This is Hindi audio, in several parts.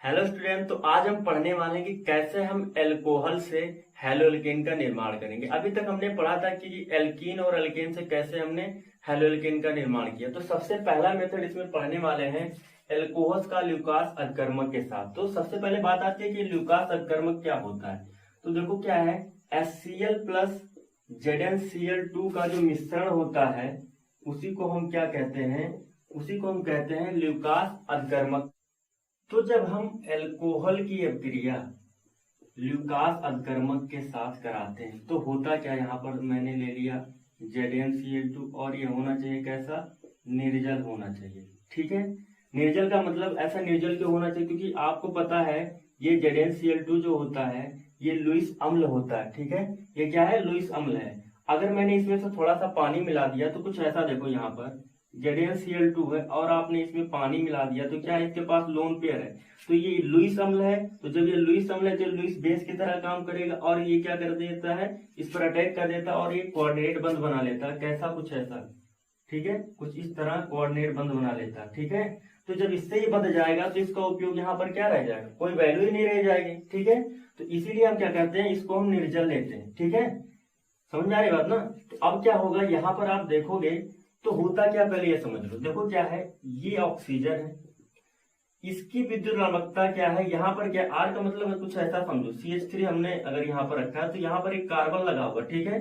Hello student. तो आज हम पढ़ने वाले हैं कि कैसे हम एल्कोहल से हेलोएल्केन का निर्माण करेंगे। अभी तक हमने पढ़ा था कि एल्कीन और एल्केन से कैसे हमने हेलोएल्केन का निर्माण किया। तो सबसे पहला मेथड इसमें पढ़ने वाले हैं एल्कोहल का ल्यूकास अधकर्मक के साथ। तो सबसे पहले बात आती है कि ल्यूकास अधकर्मक क्या होता है। तो देखो क्या है, HCl प्लस ZnCl2 का जो मिश्रण होता है उसी को हम क्या कहते हैं, उसी को हम कहते हैं ल्यूकास अधकर्मक। तो जब हम एल्कोहल की अभिक्रिया ल्यूकास अधकर्मक के साथ कराते हैं तो होता क्या, यहाँ पर मैंने ले लिया ZnCl2 और ये होना चाहिए कैसा, निर्जल होना चाहिए। ठीक है, निर्जल का मतलब ऐसा निर्जल क्यों होना चाहिए, क्योंकि आपको पता है ये ZnCl2 जो होता है ये लुईस अम्ल होता है। ठीक है, ये क्या है, लुईस अम्ल है। अगर मैंने इसमें से थोड़ा सा पानी मिला दिया तो कुछ ऐसा, देखो यहाँ पर ZnCl2 है और आपने इसमें पानी मिला दिया तो क्या है, इसके पास लोन पेयर है तो ये लुईस अम्ल है। तो जब ये लुईस अम्ल है तो लुईस बेस की तरह काम करेगा और ये क्या कर देता है, इस पर अटैक कर देता है और ये कोऑर्डिनेट बंध बना लेता है। कैसा, कुछ ऐसा। ठीक है, कुछ इस तरह कोऑर्डिनेट बंध बना लेता है। ठीक है, तो जब इससे ही बंध जाएगा तो इसका उपयोग यहाँ पर क्या रह जाएगा, कोई वैल्यू ही नहीं रह जाएगी। ठीक है, तो इसीलिए हम क्या करते हैं, इसको हम निर्जल लेते हैं। ठीक है, समझ में आ रही बात ना। तो अब क्या होगा, यहाँ पर आप देखोगे तो होता क्या, पहले ये समझ लो। देखो क्या है, ये ऑक्सीजन है, इसकी विद्युत ऋणात्मकता क्या है, यहाँ पर क्या, आर का मतलब है कुछ ऐसा समझो, CH3 हमने अगर यहाँ पर रखा है तो यहाँ पर एक कार्बन लगा हुआ। ठीक है,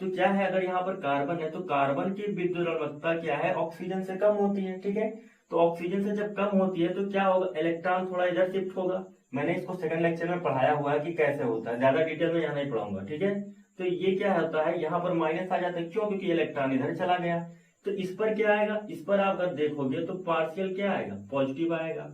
तो क्या है, अगर यहाँ पर कार्बन है तो कार्बन की विद्युत ऋणात्मकता क्या है, ऑक्सीजन से कम होती है। ठीक है, तो ऑक्सीजन से जब कम होती है तो क्या होगा, इलेक्ट्रॉन थोड़ा इधर शिफ्ट होगा। मैंने इसको सेकंड लेक्चर में पढ़ाया हुआ है कि कैसे होता है, ज्यादा डिटेल में यहाँ नहीं पढ़ाऊंगा। ठीक है, तो ये क्या होता है, यहाँ पर माइनस आ जाता है, क्यों, क्योंकि इलेक्ट्रॉन इधर चला गया। तो इस पर क्या आएगा, इस पर आप अगर देखोगे तो पार्शियल क्या आएगा, पॉजिटिव आएगा।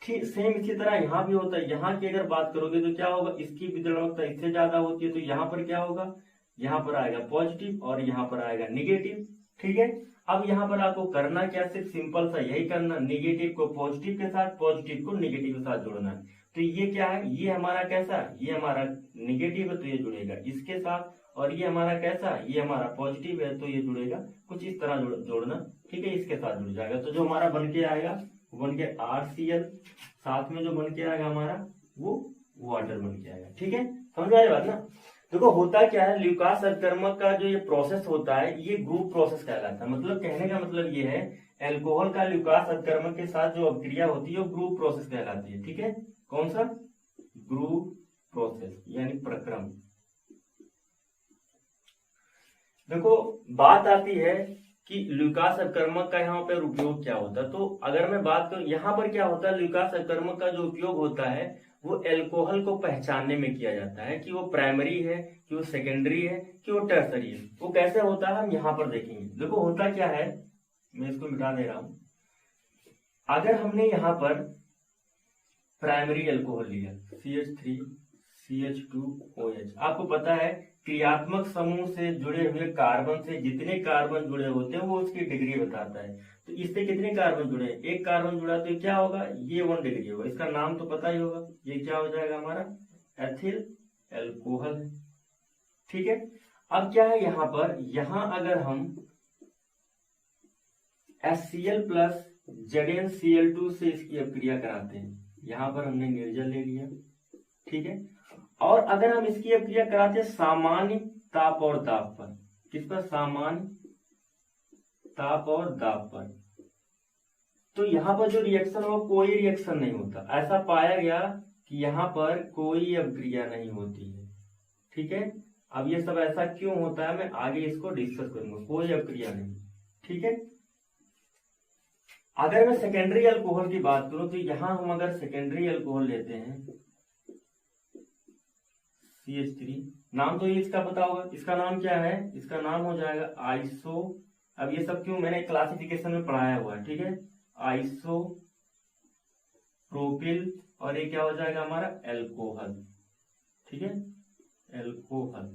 ठीक सेम इसी तरह यहाँ भी होता है। यहाँ की अगर बात करोगे तो क्या होगा, इसकी विद्युत ऋणात्मकता इससे ज्यादा होती है तो यहाँ पर क्या होगा, यहाँ पर आएगा पॉजिटिव और यहाँ पर आएगा निगेटिव। ठीक है, अब यहाँ पर आपको करना क्या, सिर्फ सिंपल सा यही करना, निगेटिव को पॉजिटिव के साथ, पॉजिटिव को निगेटिव के साथ जोड़ना है। तो ये क्या है, ये हमारा कैसा, ये हमारा निगेटिव है तो ये जुड़ेगा इसके साथ, और ये हमारा कैसा, ये हमारा पॉजिटिव है तो ये जुड़ेगा कुछ इस तरह जोड़ना। ठीक है, इसके साथ जुड़ जाएगा तो जो हमारा बन के आएगा वो बन के RCl, साथ में जो बन के आएगा हमारा वो वाटर बन के आएगा। ठीक है, समझ में आ रही बात ना। देखो होता क्या है, ल्यूकास अधकर्मक का जो ये प्रोसेस होता है ये ग्रुप प्रोसेस कहलाता है। मतलब कहने का मतलब ये है, एल्कोहल का ल्यूकास अधकर्मक के साथ जो अभिक्रिया होती है वो ग्रुप प्रोसेस कहलाती है। ठीक है, कौन सा, ग्रुप प्रोसेस यानी प्रक्रम। देखो बात आती है कि ल्यूकास अधकर्मक का यहाँ पर उपयोग क्या होता है। तो अगर मैं बात करूं यहाँ पर क्या होता है, ल्यूकास अधकर्मक का जो उपयोग होता है वो एल्कोहल को पहचानने में किया जाता है कि वो प्राइमरी है, कि वो सेकेंडरी है, कि वो टर्सरी है। वो कैसे होता है हम यहाँ पर देखेंगे। देखो होता क्या है, मैं इसको मिटा दे रहा हूं। अगर हमने यहाँ पर प्राइमरी एल्कोहल लिया CH3 CH2OH, आपको पता है क्रियात्मक समूह से जुड़े हुए कार्बन से जितने कार्बन जुड़े होते हैं वो उसकी डिग्री बताता है। तो इससे कितने कार्बन जुड़े, एक कार्बन जुड़ा तो क्या होगा, ये 1 डिग्री होगा। इसका नाम तो पता ही होगा, ये क्या हो जाएगा हमारा एथिल एल्कोहल। ठीक है, अब क्या है यहाँ पर, यहाँ अगर हम HCl प्लस ZnCl2 से इसकी अभिक्रिया कराते हैं, यहाँ पर हमने निर्जल ले लिया। ठीक है, और अगर हम इसकी अभिक्रिया कराते हैं सामान्य ताप और दाब पर, किस पर, सामान्य ताप और दाब पर, तो यहाँ पर जो रिएक्शन हो कोई रिएक्शन नहीं होता। ऐसा पाया गया कि यहाँ पर कोई अभिक्रिया नहीं होती है। ठीक है, अब ये सब ऐसा क्यों होता है मैं आगे इसको डिस्कस करूंगा, कोई अभिक्रिया नहीं। ठीक है, अगर मैं सेकेंडरी अल्कोहल की बात करूं तो यहां हम अगर सेकेंडरी अल्कोहल लेते हैं CH3, नाम तो ये इसका पता होगा, इसका नाम क्या है, इसका नाम हो जाएगा आइसो। अब ये सब क्यों, मैंने क्लासिफिकेशन में पढ़ाया हुआ है। ठीक है, आइसो प्रोपिल, और ये क्या हो जाएगा हमारा एल्कोहल। ठीक है, एल्कोहल,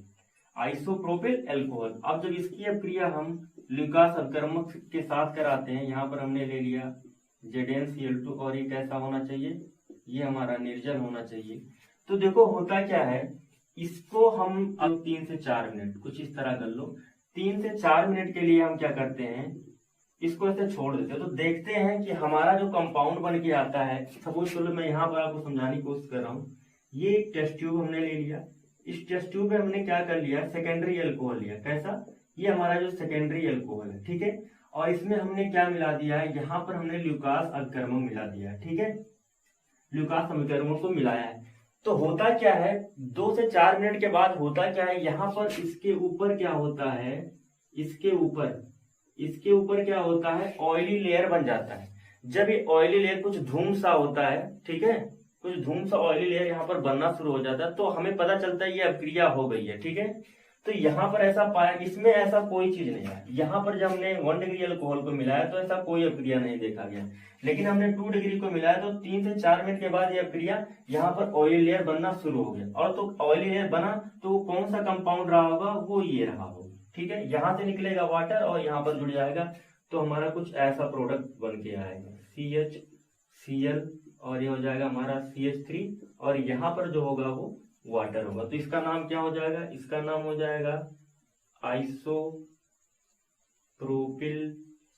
आइसोप्रोपिल एल्कोहल। अब जब इसकी अभिक्रिया हम ल्यूकास अधकर्मक के साथ कराते हैं, यहाँ पर हमने ले लिया ZnCl2 और ये कैसा होना चाहिए, ये हमारा निर्जल होना चाहिए। तो देखो होता क्या है, इसको हम अब 3 से 4 मिनट कुछ इस तरह कर लो, 3 से 4 मिनट के लिए हम क्या करते हैं, इसको ऐसे छोड़ देते हैं, तो देखते हैं कि हमारा जो कंपाउंड बन के आता है। सपोज चलो मैं यहाँ पर आपको समझाने की कोशिश कर रहा हूँ। ये एक टेस्ट ट्यूब हमने ले लिया, इस टेस्ट ट्यूब में हमने क्या कर लिया, सेकेंडरी एल्कोहल लिया। कैसा, ये हमारा जो सेकेंडरी एल्कोहल है, ठीक है। और इसमें हमने क्या मिला दिया है, यहाँ पर हमने ल्यूकास अकर्मक मिला दिया है, ठीक है, ल्यूकास अकर्मक को मिलाया है। तो होता क्या है, 2 से 4 मिनट के बाद होता क्या है, यहाँ पर इसके ऊपर क्या होता है, इसके ऊपर क्या होता है, ऑयली लेयर बन जाता है। जब ये ऑयली लेयर कुछ धूम सा होता है, ठीक है, कुछ धूम सा ऑयली लेयर यहाँ पर बनना शुरू हो जाता है, तो हमें पता चलता है ये अभिक्रिया हो गई है, ठीक है। तो यहाँ पर ऐसा पाया, इसमें ऐसा कोई चीज नहीं है। यहाँ पर जब हमने 1 डिग्री अल्कोहल को मिलाया तो ऐसा कोई अभिक्रिया नहीं देखा गया, लेकिन हमने 2 डिग्री को मिलाया तो 3 से 4 मिनट के बाद ये अभिक्रिया यहाँ पर ऑयली लेयर बनना शुरू हो गया। और तो ऑयली लेयर बना तो कौन सा कंपाउंड रहा होगा, वो ये रहा होगा, ठीक है। यहाँ से निकलेगा वाटर और यहाँ पर जुड़ जाएगा, तो हमारा कुछ ऐसा प्रोडक्ट बन के आएगा, CHCl, और ये हो जाएगा हमारा CH3, और यहाँ पर जो होगा वो वाटर होगा। तो इसका नाम क्या हो जाएगा, इसका नाम हो जाएगा आइसोप्रोपिल।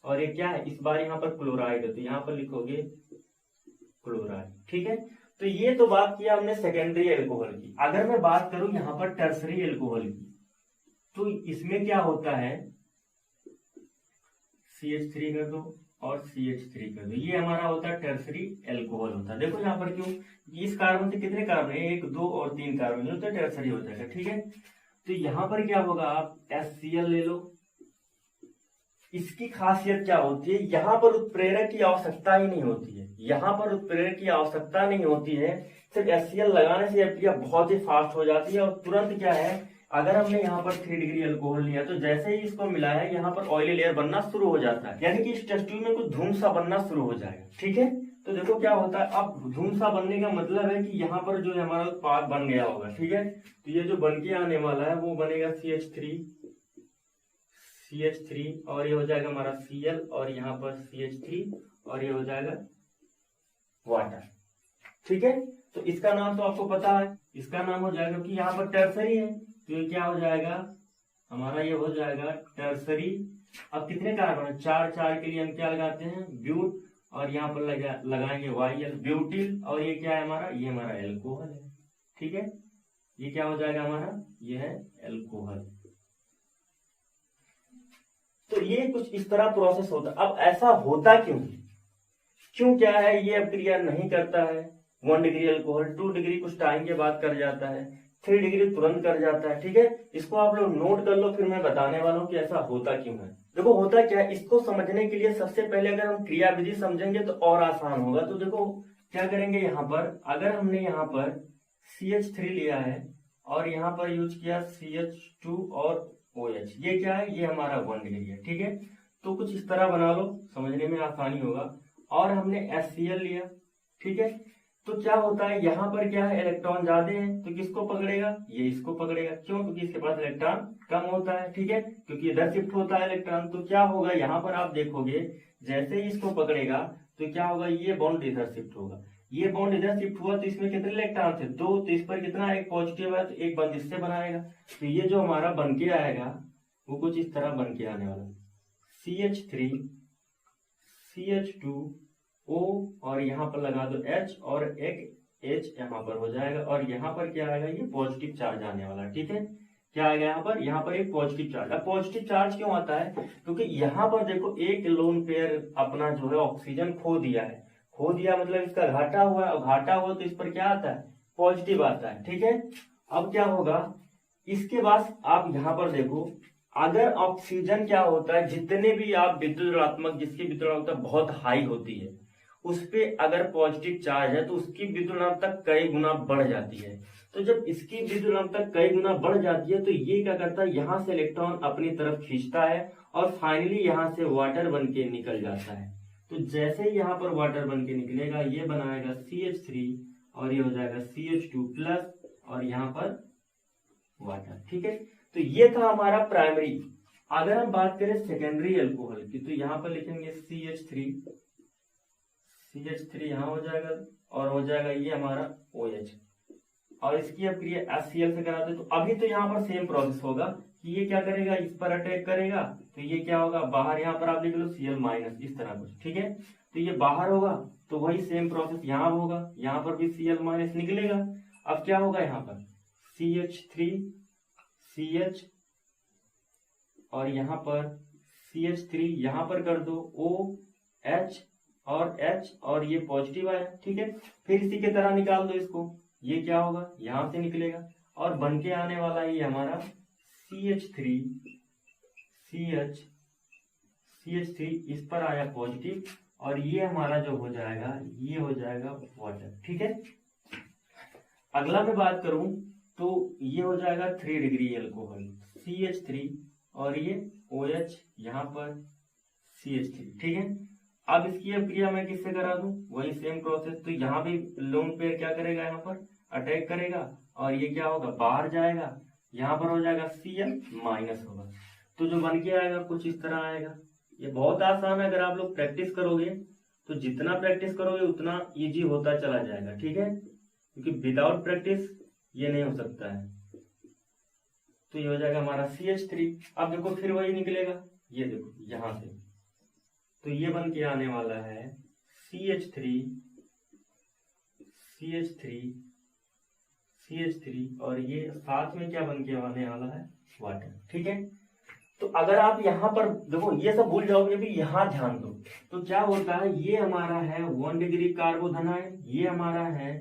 और ये क्या है, इस बार यहाँ पर क्लोराइड है, तो यहाँ पर लिखोगे क्लोराइड, ठीक है। तो ये तो बात किया हमने सेकेंडरी एल्कोहल की। अगर मैं बात करूं यहाँ पर टर्सरी एल्कोहल की, तो इसमें क्या होता है, CH3 कर दो और CH3 कर दो, ये हमारा होता है टर्सरी एल्कोहल होता है। देखो यहाँ पर क्यों, इस कार्बन से कितने कार्बन है, 1 2 और 3 कार्बन, जो तो टर्सरी हो जाएगा, ठीक है। तो यहाँ पर क्या होगा, आप HCl ले लो। इसकी खासियत क्या होती है, यहाँ पर उत्प्रेरक की आवश्यकता ही नहीं होती है, यहाँ पर उत्प्रेरक की आवश्यकता नहीं होती है। सिर्फ HCl लगाने से अभिक्रिया बहुत ही फास्ट हो जाती है, और तुरंत क्या है, अगर हमने यहाँ पर 3 डिग्री अल्कोहल लिया तो जैसे ही इसको मिलाया, यहाँ पर ऑयली लेयर बनना शुरू हो जाता है, यानी कि इस टेस्ट ट्यूब में कुछ धूम सा बनना शुरू हो जाएगा, ठीक है। तो देखो क्या होता है, अब धूम सा बनने का मतलब है कि यहाँ पर जो हमारा उत्पाद बन गया होगा, ठीक है। तो ये जो बन के आने वाला है वो बनेगा CH3, और ये हो जाएगा हमारा Cl, और यहाँ पर CH3, और ये हो जाएगा वाटर, ठीक है। तो इसका नाम तो आपको पता है, इसका नाम हो जाएगा, क्योंकि यहाँ पर टर्सरी है, तो ये क्या हो जाएगा हमारा, ये हो जाएगा टर्सरी। अब कितने कार्बन है, 4 के लिए हम क्या लगाते हैं, ब्यूट, और यहाँ पर लगाएंगे YL, ब्यूटिल, और ये क्या है हमारा, ये हमारा एल्कोहल है, ठीक है। ये क्या हो जाएगा हमारा, ये है एल्कोहल। तो ये कुछ इस तरह प्रोसेस होता है। अब ऐसा होता क्यों क्या है, ये अभिक्रिया नहीं करता है। 1 डिग्री अल्कोहल 2 डिग्री कुछ टाइम के बाद कर जाता है, 3 डिग्री तुरंत कर जाता है, ठीक है। इसको आप लोग नोट कर लो, फिर मैं बताने वाला हूँ कि ऐसा होता क्यों है। देखो होता क्या है, इसको समझने के लिए सबसे पहले अगर हम क्रिया विधि समझेंगे तो और आसान होगा। तो देखो क्या करेंगे, यहाँ पर अगर हमने यहाँ पर CH3 लिया है और यहाँ पर यूज किया CH2 और OH, ये क्या है, ये हमारा 1 डिग्री है, ठीक है। तो कुछ इस तरह बना लो, समझने में आसानी होगा। और हमने HCl लिया, ठीक है। तो क्या होता है, यहाँ पर क्या है, इलेक्ट्रॉन ज्यादा है, तो किसको पकड़ेगा, ये इसको पकड़ेगा। क्यों, क्योंकि इसके पास इलेक्ट्रॉन कम होता है, ठीक है, क्योंकि इधर शिफ्ट होता है इलेक्ट्रॉन। तो क्या होगा, यहाँ पर आप देखोगे जैसे ही इसको पकड़ेगा तो क्या होगा, ये बॉन्ड इधर शिफ्ट होगा, ये बॉन्ड इधर शिफ्ट हुआ, तो इसमें कितने इलेक्ट्रॉन थे, 2, तो इस पर कितना, एक पॉजिटिव है, तो एक बंद इससे बनाएगा। तो ये जो हमारा बन के आएगा वो कुछ इस तरह बन के आने वाला, CH3 CH2 O, और यहाँ पर लगा दो H, और एक H यहाँ पर हो जाएगा, और यहाँ पर क्या आएगा, ये पॉजिटिव चार्ज आने वाला, ठीक है। क्या आएगा यहाँ पर एक पॉजिटिव चार्ज। अब पॉजिटिव चार्ज क्यों आता है, क्योंकि यहाँ पर देखो एक लोन पेयर अपना जो है ऑक्सीजन खो दिया है, खो दिया मतलब इसका घाटा हुआ है, और घाटा हुआ तो इस पर क्या आता है, पॉजिटिव आता है, ठीक है। अब क्या होगा, इसके बाद आप यहाँ पर देखो, अगर ऑक्सीजन क्या होता है, जितने भी आप विद्युत ऋणात्मक, जिसकी विद्युत ऋणात्मकता बहुत हाई होती है, उस पे अगर पॉजिटिव चार्ज है तो उसकी विद्युत ऋणात्मकता कई गुना बढ़ जाती है। तो जब इसकी विद्युत ऋणात्मकता कई गुना बढ़ जाती है तो ये क्या करता है, यहाँ से इलेक्ट्रॉन अपनी तरफ खींचता है, और फाइनली यहाँ से वाटर बन के निकल जाता है। तो जैसे ही यहाँ पर वाटर बन के निकलेगा, ये बनाएगा CH3, और ये हो जाएगा CH2 प्लस, और यहाँ पर वाटर, ठीक है। तो ये था हमारा प्राइमरी। अगर हम बात करें सेकेंडरी अल्कोहल की, तो यहाँ पर लिखेंगे CH3 यहाँ हो जाएगा, और हो जाएगा ये हमारा OH, और इसकी अब क्रिया HCl से कराते, तो अभी तो यहाँ पर सेम प्रोसेस होगा कि ये क्या करेगा, इस पर अटैक करेगा, तो ये क्या होगा, बाहर यहाँ पर आप लिख लो Cl माइनस, इस तरह कुछ, ठीक है। तो ये बाहर होगा तो वही सेम प्रोसेस यहाँ होगा, यहाँ पर भी Cl माइनस निकलेगा। अब क्या होगा, यहाँ पर CH3 CH और यहाँ पर CH3, यहाँ पर कर दो OH और H और ये पॉजिटिव आया, ठीक है। फिर इसी के तरह निकाल दो इसको, ये क्या होगा, यहाँ से निकलेगा और बन के आने वाला ये हमारा CH3 CH3 इस पर आया पॉजिटिव और ये हमारा जो हो जाएगा, ये हो जाएगा वाटर, ठीक है। अगला मैं बात करूं तो ये हो जाएगा 3 डिग्री एल्कोहल, CH3 और ये OH यहाँ पर CH3, ठीक है। अब इसकी अभिक्रिया मैं किससे करा दूं, वही सेम प्रोसेस। तो यहाँ भी लोन पेयर क्या करेगा, यहाँ पर अटैक करेगा और ये क्या होगा, बाहर जाएगा, यहाँ पर हो जाएगा Cl माइनस होगा। तो जो बन के आएगा कुछ इस तरह आएगा। ये बहुत आसान है, अगर आप लोग प्रैक्टिस करोगे तो जितना प्रैक्टिस करोगे उतना इजी होता चला जाएगा, ठीक है। क्योंकि विदाउट प्रैक्टिस ये नहीं हो सकता है। तो ये हो जाएगा हमारा CH3। अब देखो फिर वही निकलेगा, ये देखो यहाँ से, तो ये बन के आने वाला है CH3 और ये साथ में क्या बन के आने वाला है, वाटर, ठीक है। तो अगर आप यहाँ पर देखो, ये सब भूल जाओगे भी, यहाँ ध्यान दो। तो क्या होता है, ये हमारा है 1 डिग्री कार्बोधनायन, ये हमारा है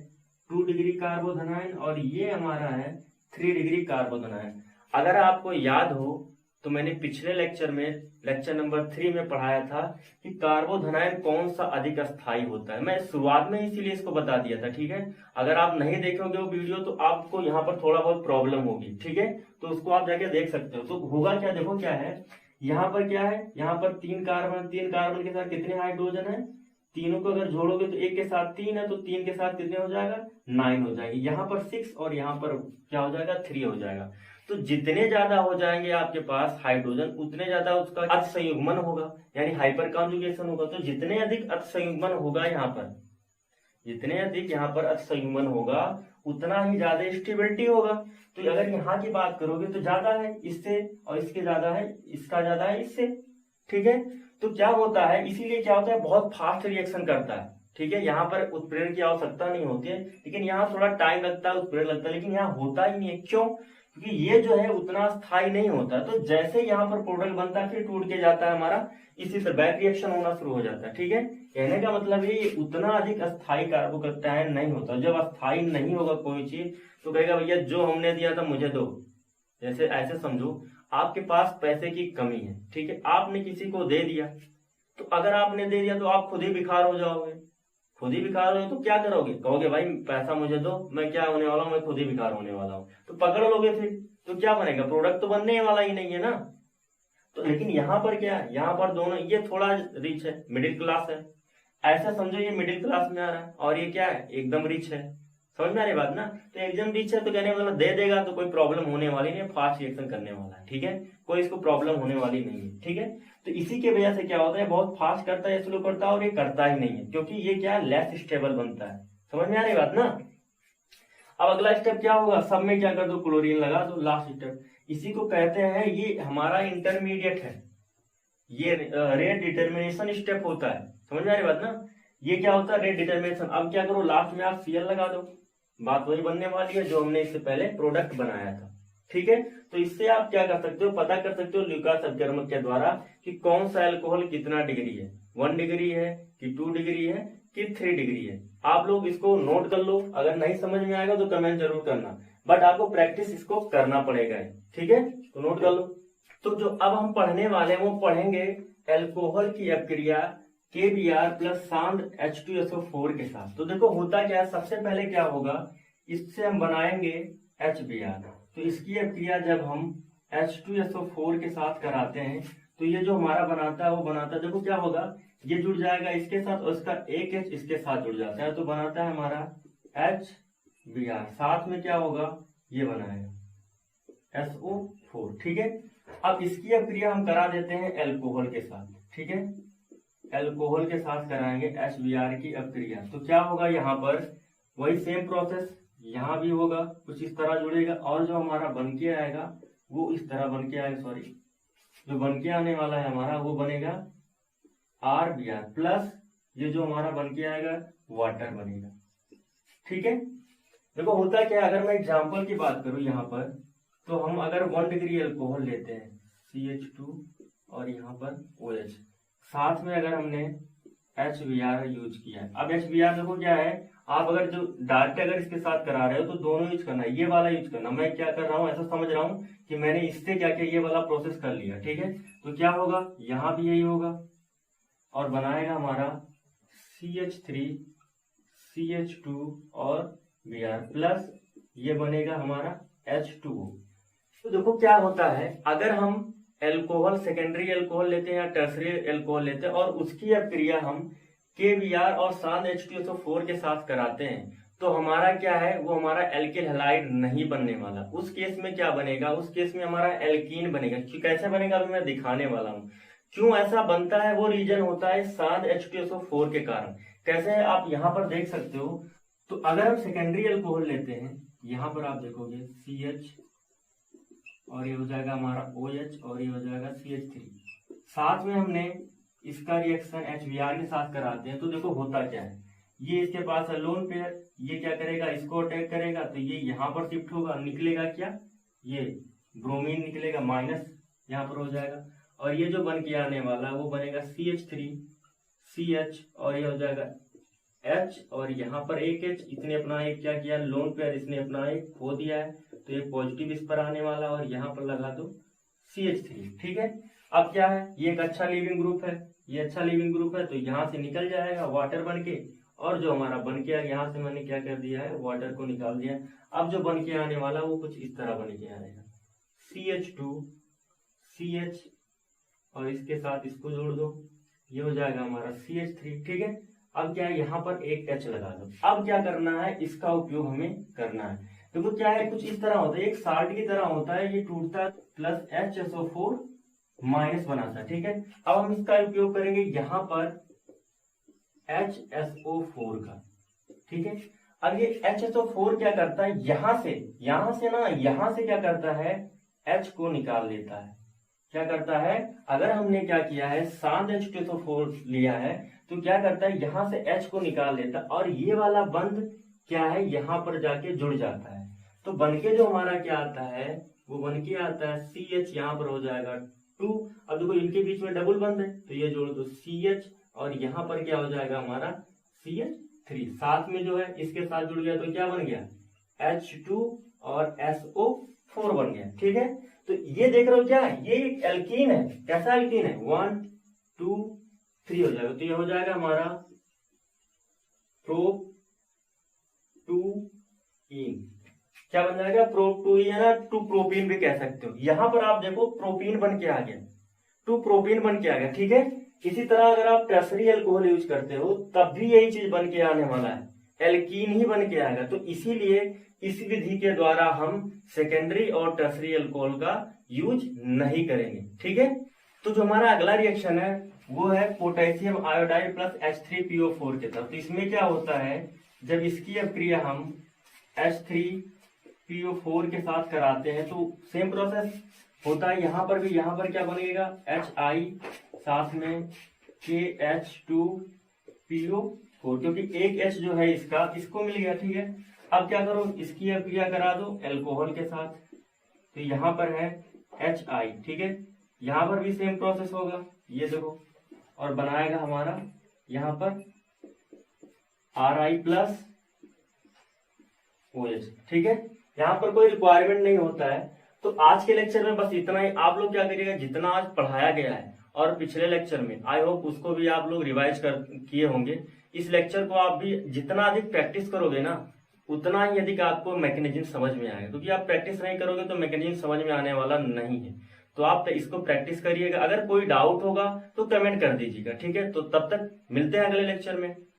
2 डिग्री कार्बोधनायन और ये हमारा है 3 डिग्री कार्बोधनायन। अगर आपको याद हो तो मैंने पिछले लेक्चर में, लेक्चर नंबर 3 में पढ़ाया था कि कार्बोधनायन कौन सा अधिक स्थायी होता है। मैं शुरुआत में इसीलिए इसको बता दिया था, ठीक है। अगर आप नहीं देखोगे वो वीडियो तो आपको यहाँ पर थोड़ा बहुत प्रॉब्लम होगी, ठीक है। तो उसको आप जाके देख सकते हो। तो होगा क्या, देखो क्या है, यहाँ पर क्या है, यहाँ पर 3 कार्बन के साथ कितने हाइड्रोजन है, तीनों को अगर जोड़ोगे तो एक के साथ 3 है, तो 3 के साथ कितने हो जाएगा, 9 हो जाएगी। यहाँ पर 6 और यहाँ पर क्या हो जाएगा, 3 हो जाएगा। तो जितने ज्यादा हो जाएंगे आपके पास हाइड्रोजन, उतने ज्यादा उसका अतिसंयुग्मन होगा, यानी हाइपर कॉन्जुगेशन होगा। तो जितने अधिक अतिसंयुग्मन होगा यहाँ पर, जितने अधिक यहाँ पर अतिसंयुग्मन होगा उतना ही ज्यादा स्टेबिलिटी होगा। तो अगर यहाँ की बात करोगे तो ज्यादा है इससे और इसके ज्यादा है, इसका ज्यादा है इससे, ठीक है। तो क्या होता है, इसीलिए क्या होता है, बहुत फास्ट रिएक्शन करता है, ठीक है। यहाँ पर उत्प्रेरण की आवश्यकता नहीं होती है, लेकिन यहाँ थोड़ा टाइम लगता है, उत्प्रेरण लगता है, लेकिन यहाँ होता ही नहीं है। क्यों, क्योंकि ये जो है उतना स्थायी नहीं होता। तो जैसे यहाँ पर प्रोडक्ट बनता है फिर टूट के जाता है हमारा, इसी से बैक रिएक्शन होना शुरू हो जाता है, ठीक है। कहने का मतलब है ये उतना अधिक अस्थायी कार्बोकैटायन नहीं होता। जब अस्थायी नहीं होगा कोई चीज तो कहेगा भैया जो हमने दिया था मुझे दो। जैसे ऐसे समझो, आपके पास पैसे की कमी है, ठीक है, आपने किसी को दे दिया, तो अगर आपने दे दिया तो आप खुद ही भिखार हो जाओगे। खुद ही भिखार हो तो क्या करोगे, कहोगे भाई पैसा मुझे दो, मैं क्या होने वाला हूँ, मैं खुद ही भिखार होने वाला हूँ। तो पकड़ लोगे फिर, तो क्या बनेगा, प्रोडक्ट तो बनने वाला ही नहीं है ना। तो लेकिन यहाँ पर क्या है, यहाँ पर दोनों, ये थोड़ा रिच है, मिडिल क्लास है, ऐसा समझो ये मिडिल क्लास में आ रहा है, और ये क्या है, एकदम रिच है। समझ में आ रही बात ना। तो एकदम रिच है तो कहने वाला दे देगा तो कोई प्रॉब्लम होने वाली नहीं, फास्ट रिएक्शन करने वाला है, ठीक है, कोई इसको प्रॉब्लम होने वाली नहीं है, ठीक है। तो इसी की वजह से क्या होता है, बहुत फास्ट करता है, स्लो करता है, और ये करता ही नहीं है, क्योंकि ये क्या है, लेस स्टेबल बनता है। समझ में आ रही बात ना। अब अगला स्टेप क्या होगा, सब में क्या कर दो, क्लोरीन लगा दो, लास्ट स्टेप। इसी को कहते हैं, ये हमारा इंटरमीडिएट है, ये रेट डिटर्मिनेशन स्टेप होता है। समझ में आ रही बात ना। ये क्या होता है, रेट डिटर्मिनेशन। अब क्या करो, लास्ट में आप Cl लगा दो, बात वही बनने वाली है जो हमने इससे पहले प्रोडक्ट बनाया था, ठीक है। तो इससे आप क्या कर सकते हो, पता कर सकते हो ल्यूकास अपवर्तक के द्वारा कि कौन सा अल्कोहल कितना डिग्री है, 1 डिग्री है कि 2 डिग्री है कि 3 डिग्री है। आप लोग इसको नोट कर लो, अगर नहीं समझ में आएगा तो कमेंट जरूर करना, बट आपको प्रैक्टिस इसको करना पड़ेगा, ठीक है। तो नोट कर लो। तो जो अब हम पढ़ने वाले हैं वो पढ़ेंगे अल्कोहल की अपक्रिया KBr प्लस सांद्र H2SO4 के साथ। तो देखो होता क्या है, सबसे पहले क्या होगा, इससे हम बनाएंगे HBr। तो इसकी अपक्रिया जब हम H2SO4 के साथ कराते हैं तो ये जो हमारा बनाता है वो बनाता है, देखो क्या होगा, ये जुड़ जाएगा इसके साथ और इसका एक H इसके साथ जुड़ जाता है, तो बनाता है हमारा HBr। साथ में क्या होगा, ये बनाएगा SO4, ठीक है। अब इसकी अपक्रिया हम करा देते हैं अल्कोहल के साथ, ठीक है, अल्कोहल के साथ कराएंगे HBr की अपक्रिया। तो क्या होगा, यहाँ पर वही सेम प्रोसेस यहाँ भी होगा, कुछ इस तरह जुड़ेगा, और जो हमारा बन के आएगा वो इस तरह बन के आएगा, सॉरी जो बन के आने वाला है हमारा वो बनेगा RBr प्लस ये जो हमारा बन के आएगा वाटर बनेगा। ठीक है, देखो होता क्या है, अगर मैं एग्जांपल की बात करूं यहाँ पर, तो हम अगर 1 डिग्री अल्कोहल लेते हैं CH2 और यहाँ पर OH, साथ में अगर हमने HBr यूज किया है। अब HBr देखो क्या है, आप अगर जो डायरेक्ट अगर इसके साथ करा रहे हो तो दोनों यूज करना है, ये वाला यूज करना। मैं क्या कर रहा हूँ, ऐसा समझ रहा हूँ कि मैंने इससे क्या किया, ये वाला प्रोसेस कर लिया। ठीक है, तो क्या होगा, यहाँ भी यही होगा और बनाएगा हमारा CH3 CH2 और Br प्लस ये बनेगा हमारा H2O। तो देखो क्या होता है, अगर हम एल्कोहल सेकेंडरी एल्कोहल लेते हैं या टर्सरी एल्कोहल लेते हैं और उसकी अपक्रिया हम KBr और साथ H2SO4 के साथ कराते हैं, तो हमारा क्या है, वो हमारा एल्किल हैलाइड नहीं बनने वाला। उस केस में क्या बनेगा, उस केस में हमारा एल्कीन बनेगा। कैसे बनेगा अभी मैं दिखाने वाला हूँ। क्यों ऐसा बनता है, वो रीजन होता है साथ H2SO4 के कारण। कैसे है आप यहाँ पर देख सकते हो। तो अगर हम सेकेंडरी अल्कोहल लेते हैं, यहाँ पर आप देखोगे CH और ये हो जाएगा हमारा OH और ये हो जाएगा CH3, साथ में हमने इसका रिएक्शन HBr के साथ कराते हैं, तो देखो होता क्या है, ये इसके पास है लोन पेयर, ये क्या करेगा, इसको अटैक करेगा, तो ये यहाँ पर शिफ्ट होगा, निकलेगा क्या, ये ब्रोमीन निकलेगा, माइनस यहाँ पर हो जाएगा, और ये जो बन के आने वाला है वो बनेगा CH3 CH और ये हो जाएगा H और यहाँ पर एक H, इसने अपना एक क्या किया, लोन पेयर इसने अपना एक खो दिया है, तो ये पॉजिटिव इस पर आने वाला और यहाँ पर लगा दो CH3। ठीक है, अब क्या है, ये एक अच्छा लीविंग ग्रुप है, ये अच्छा लीविंग ग्रुप है, तो यहाँ से निकल जाएगा वाटर बन के, और जो हमारा बन के यहाँ से मैंने क्या कर दिया है, वाटर को निकाल दिया। अब जो बन के आने वाला वो कुछ इस तरह बन के आएगा CH2 CH और इसके साथ इसको जोड़ दो, ये हो जाएगा हमारा CH3। ठीक है, अब क्या है, यहाँ पर एक H लगा दो। अब क्या करना है, इसका उपयोग हमें करना है। देखो क्या है, कुछ इस तरह होता है, एक साल्ट की तरह होता है, ये टूटता प्लस HSO4 माइनस बनाता है। ठीक है, अब हम इसका उपयोग करेंगे यहाँ पर HSO4 का। ठीक है, अब ये HSO4 क्या करता है, यहाँ से क्या करता है, H को निकाल लेता है। क्या करता है, अगर हमने क्या किया है, शांत H2SO4 लिया है, तो क्या करता है, यहाँ से H को निकाल लेता है और ये वाला बंद क्या है, यहाँ पर जाके जुड़ जाता है। तो बनके जो हमारा क्या आता है, वो बनके आता है CH, यहाँ पर हो जाएगा 2। अब देखो इनके बीच में डबल बंद है, तो ये जोड़ दो CH और यहाँ पर क्या हो जाएगा हमारा CH3, साथ में जो है इसके साथ जुड़ गया, तो क्या बन गया, H2 और SO4 बन गया। ठीक है, तो ये देख रहे हो क्या है, ये एक एल्कीन है। कैसा एल्कीन है, 1 2 3 हो जाएगा, तो ये हो जाएगा हमारा प्रोप 2इन। क्या बन जाएगा, प्रोप 2इन, या 2 प्रोपीन भी कह सकते हो। यहां पर आप देखो प्रोपीन बन के आ गया, 2 प्रोपीन बन के आ गया। ठीक है, इसी तरह अगर आप टर्सरी अल्कोहल यूज करते हो तब भी यही चीज बन के आने वाला है, एल्कीन ही बन के आएगा। तो इसीलिए इस विधि के द्वारा हम सेकेंडरी और टर्सरी अल्कोहल का यूज नहीं करेंगे। ठीक है, तो जो हमारा अगला रिएक्शन है वो है पोटेशियम आयोडाइड प्लस H3PO4 के साथ। तो इसमें क्या होता है, जब इसकी अपक्रिया हम H3PO4 के साथ कराते हैं तो सेम प्रोसेस होता है। यहाँ पर क्या बनेगा, HI साथ में KH2PO4, क्योंकि एक H जो है इसको मिल गया। ठीक है, अब क्या करो, इसकी अपक्रिया करा दो एल्कोहल के साथ, तो यहाँ पर है HI। ठीक है, यहाँ पर भी सेम प्रोसेस होगा, ये देखो, और बनाएगा हमारा यहाँ पर RI प्लस OH। ठीक है, यहाँ पर कोई रिक्वायरमेंट नहीं होता है। तो आज के लेक्चर में बस इतना ही। आप लोग क्या करिएगा, जितना आज पढ़ाया गया है और पिछले लेक्चर में, आई होप उसको भी आप लोग रिवाइज किए होंगे। इस लेक्चर को आप भी जितना अधिक प्रैक्टिस करोगे ना, उतना ही अधिक आपको मैकेनिज्म समझ में आएगा, क्योंकि आप प्रैक्टिस नहीं करोगे तो मैकेनिज्म समझ में आने वाला नहीं है। तो आप इसको प्रैक्टिस करिएगा। अगर कोई डाउट होगा तो कमेंट कर दीजिएगा। ठीक है, तो तब तक मिलते हैं अगले लेक्चर में।